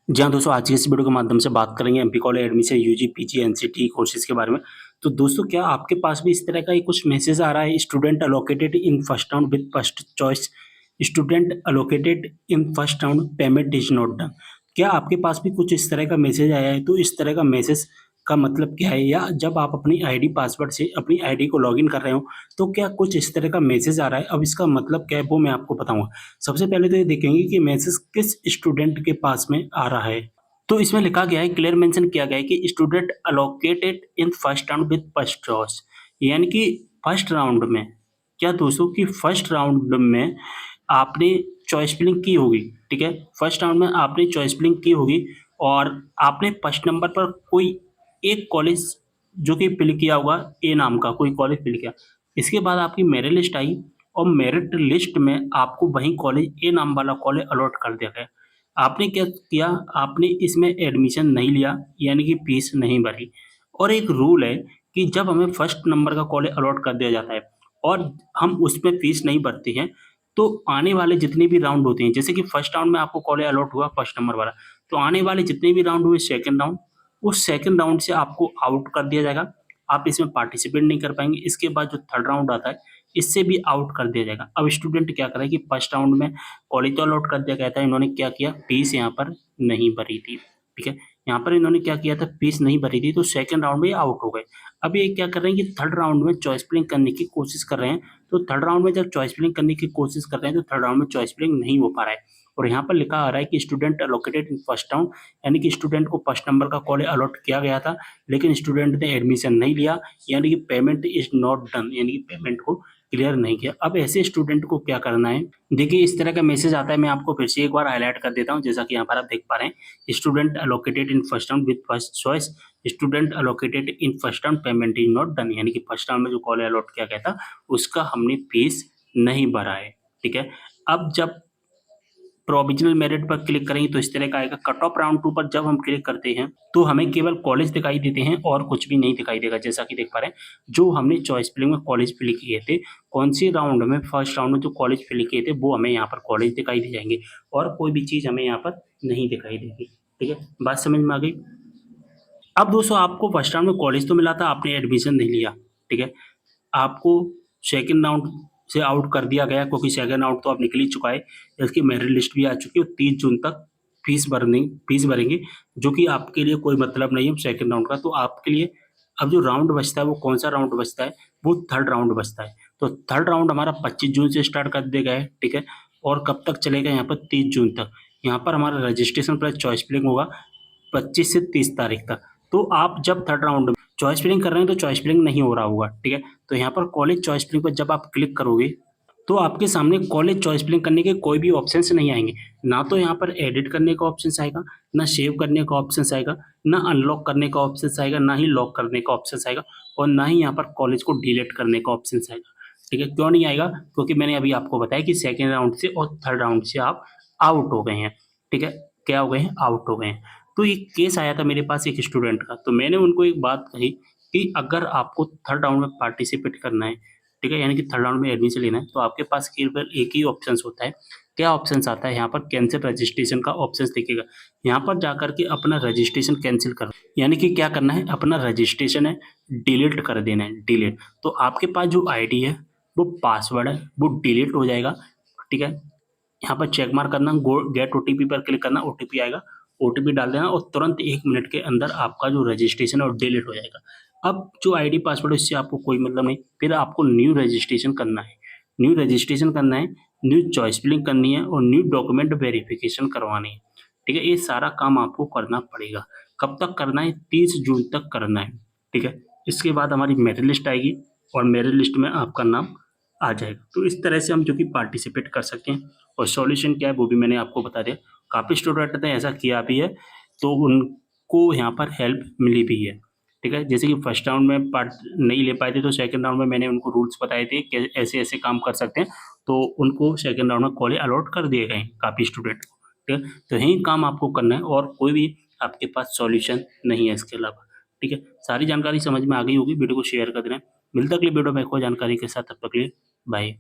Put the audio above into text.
जी हाँ, दोस्तों आज की इस वीडियो के माध्यम से बात करेंगे MP college admission UG, PG, NCT courses के बारे में। तो दोस्तों क्या आपके पास भी इस तरह का ही कुछ मैसेज आ रहा है student allocated in first round with first choice, student allocated in first round payment is not done. क्या आपके पास भी कुछ इस तरह का मैसेज आया है? तो इस तरह का मैसेज का मतलब क्या है? या जब आप अपनी आईडी पासवर्ड से अपनी आईडी को लॉगिन कर रहे हो, तो क्या कुछ इस तरह का मैसेज आ रहा है? अब इसका मतलब क्या है वो मैं आपको बताऊँगा। सबसे पहले तो ये देखेंगे कि मैसेज किस स्टूडेंट के पास में आ रहा है। तो इसमें लिखा गया है, क्लियर मेंशन किया गया है कि student allocated in first round with first choice, यानी कि फर्स्ट राउंड में क्या दोस्तों कि फर्स्ट राउंड में आपने चॉइस फिलिंग की होगी, ठीक है? फर्स्ट राउंड में आपने चॉइस फिलिंग की होगी और आपने फर्स्ट नंबर पर कोई एक कॉलेज जो कि फिल किया होगा, ए नाम का कोई कॉलेज फिल किया। इसके बाद आपकी मेरिट लिस्ट आई और मेरिट लिस्ट में आपको वही कॉलेज, ए नाम वाला कॉलेज अलॉट कर दिया गया। आपने क्या किया, आपने इसमें एडमिशन नहीं लिया, यानी कि फीस नहीं भरी। और एक रूल है कि जब हमें फर्स्ट नंबर का कॉलेज अलॉट कर दिया जाता है और हम उसमें फीस नहीं भरते हैं, तो आने वाले जितने भी राउंड होते हैं, जैसे कि फर्स्ट राउंड में आपको कॉलेज अलॉट हुआ फर्स्ट नंबर वाला, तो आने वाले जितने भी राउंड हुए सेकंड राउंड, उस सेकंड राउंड से आपको आउट कर दिया जाएगा। आप इसमें पार्टिसिपेट नहीं कर पाएँगे। इसके बाद जो थर्ड राउंड आता है, इससे भी आउट कर दिया जाएगा। अब स्टूडेंट क्या करे कि फर्स्ट राउंड में कॉलेज तो अलॉट कर दिया गया था, इन्होंने क्या किया, फीस यहाँ पर नहीं भरी थी, ठीक है? यहाँ पर इन्होंने क्या किया था, फीस नहीं भरी थी, तो सेकंड राउंड में ये आउट हो गए। अब ये क्या कर रहे हैं कि थर्ड राउंड में चॉइस फिलिंग करने की कोशिश कर रहे हैं, तो थर्ड राउंड में जब चॉइस फिलिंग करने की कोशिश कर रहे हैं, तो थर्ड राउंड में चॉइस फिलिंग नहीं हो पा रहा है। और यहाँ पर लिखा आ रहा है कि student allocated in first round, यानी कि स्टूडेंट को फर्स्ट नंबर का कॉलेज अलॉट किया गया था, लेकिन स्टूडेंट ने एडमिशन नहीं लिया, यानी कि पेमेंट इज़ नॉट डन, यानी कि पेमेंट को क्लियर नहीं किया। अब ऐसे स्टूडेंट को क्या करना है, देखिए इस तरह का मैसेज आता है, मैं आपको फिर से एक बार हाइलाइट कर देता हूँ, जैसा कि यहाँ पर आप देख पा रहे हैं, student allocated in first round with first choice, student allocated in first round payment is not done, यानी कि फर्स्ट राउंड में जो कॉलेज अलॉट किया गया था उसका हमने फीस नहीं भरा है, ठीक है? अब जब प्रोविज़नल मेरिट पर क्लिक करेंगे तो इस तरह का आएगा। कट ऑफ राउंड 2 पर जब हम क्लिक करते हैं, तो हमें केवल कॉलेज दिखाई देते हैं और कुछ भी नहीं दिखाई देगा। जैसा कि देख पा रहे हैं, जो हमने चॉइस फिलिंग में कॉलेज फिल किए थे, कौन-सी राउंड में फर्स्ट राउंड में जो कॉलेज फिल किए थे, वो हमें यहाँ पर कॉलेज दिखाई दे जाएँगे और कोई भी चीज़ हमें यहाँ पर नहीं दिखाई देगी। ठीक है? बात समझ में आ गई? अब दोस्तों आपको फर्स्ट राउंड में कॉलेज तो मिला था, आपने एडमिशन नहीं लिया, ठीक है? आपको सेकंड राउंड से आउट कर दिया गया क्योंकि सेकंड राउंड तो आप निकल ही चुका है। इसकी मेरिट लिस्ट भी आ चुकी है और 30 जून तक फीस भरेंगे, जो कि आपके लिए कोई मतलब नहीं है सेकंड राउंड का। तो आपके लिए अब जो राउंड बचता है वो कौन-सा राउंड बचता है? वो थर्ड राउंड बचता है। तो थर्ड राउंड हमारा 25 जून से स्टार्ट कर दिया गया है, ठीक है? और कब तक चलेगा यहाँ पर 30 जून तक। यहाँ पर हमारा रजिस्ट्रेशन प्लस चॉइस फिलिंग होगा 25 से 30 तारीख तक। तो आप जब थर्ड राउंड में चॉइस फिलिंग कर रहे हैं तो चॉइस फिलिंग नहीं हो रहा होगा, ठीक है? तो यहाँ पर कॉलेज चॉइस फिलिंग पर जब आप क्लिक करोगे, तो आपके सामने कॉलेज चॉइस फिलिंग करने के कोई भी ऑप्शंस नहीं आएँगे। ना तो यहाँ पर एडिट करने का ऑप्शंस आएगा, ना सेव करने का ऑप्शंस आएगा, ना अनलॉक करने का ऑप्शंस आएगा, ना ही लॉक करने का ऑप्शंस आएगा और ना ही यहाँ पर कॉलेज को डिलीट करने का ऑप्शंस आएगा, ठीक है? क्यों नहीं आएगा? क्योंकि मैंने अभी आपको बताया कि सेकंड राउंड से और थर्ड राउंड से आप आउट हो गए हैं, ठीक है? क्या हो गए हैं? आउट हो गए हैं। तो एक केस आया था मेरे पास एक स्टूडेंट का, तो मैंने उनको एक बात कही कि अगर आपको थर्ड राउंड में पार्टिसिपेट करना है, ठीक है? यानी कि थर्ड राउंड में एडमिशन लेना है, तो आपके पास केवल एक ही ऑप्शंस होता है। क्या ऑप्शंस आता है? यहाँ पर कैंसल रजिस्ट्रेशन का ऑप्शंस दिखेगा। यहाँ पर जाकर के अपना रजिस्ट्रेशन कैंसल करना, यानी कि क्या करना है? अपना रजिस्ट्रेशन है, डिलीट कर देना है, डिलीट। तो आपके पास जो आईडी है, वो पासवर्ड है, वो डिलीट हो जाएगा, ठीक है? यहाँ पर चेक मार्क करना, गो गेट ओटीपी पर क्लिक करना, ओटीपी आएगा, ओटीपी डाल देना और तुरंत 1 मिनट के अंदर आपका जो रजिस्ट्रेशन है वो डिलीट हो जाएगा। अब जो आईडी पासवर्ड है इससे आपको कोई मतलब नहीं, फिर आपको न्यू रजिस्ट्रेशन करना है। न्यू रजिस्ट्रेशन करना है, न्यू चॉइस फिलिंग करनी है और न्यू डॉक्यूमेंट वेरिफिकेशन करवानी है, ठीक है? ये सारा काम आपको करना पड़ेगा। कब तक करना है? 30 जून तक करना है, ठीक है? इसके बाद हमारी मेरिट लिस्ट आएगी और मेरिट लिस्ट में आपका नाम आ जाएगा। तो इस तरह से हम जो कि पार्टिसिपेट कर सकते हैं और सॉल्यूशन क्या है वो भी मैंने आपको बता दिया। काफ़ी स्टूडेंट ने ऐसा किया भी है, तो उनको यहाँ पर हेल्प मिली भी है, ठीक है? जैसे कि फर्स्ट राउंड में पार्ट नहीं ले पाए थे, तो सेकंड राउंड में मैंने उनको रूल्स बताए थे कि ऐसे-ऐसे काम कर सकते हैं, तो उनको सेकंड राउंड में कॉलेज अलॉट कर दिए गए हैं काफ़ी स्टूडेंट को, ठीक है? तो यही काम आपको करना है और कोई भी आपके पास सॉल्यूशन नहीं है इसके अलावा, ठीक है? सारी जानकारी समझ में आ गई होगी, वीडियो को शेयर कर देना। मिलता है अगली वीडियो में एक और जानकारी के साथ, तब तक के लिए बाय।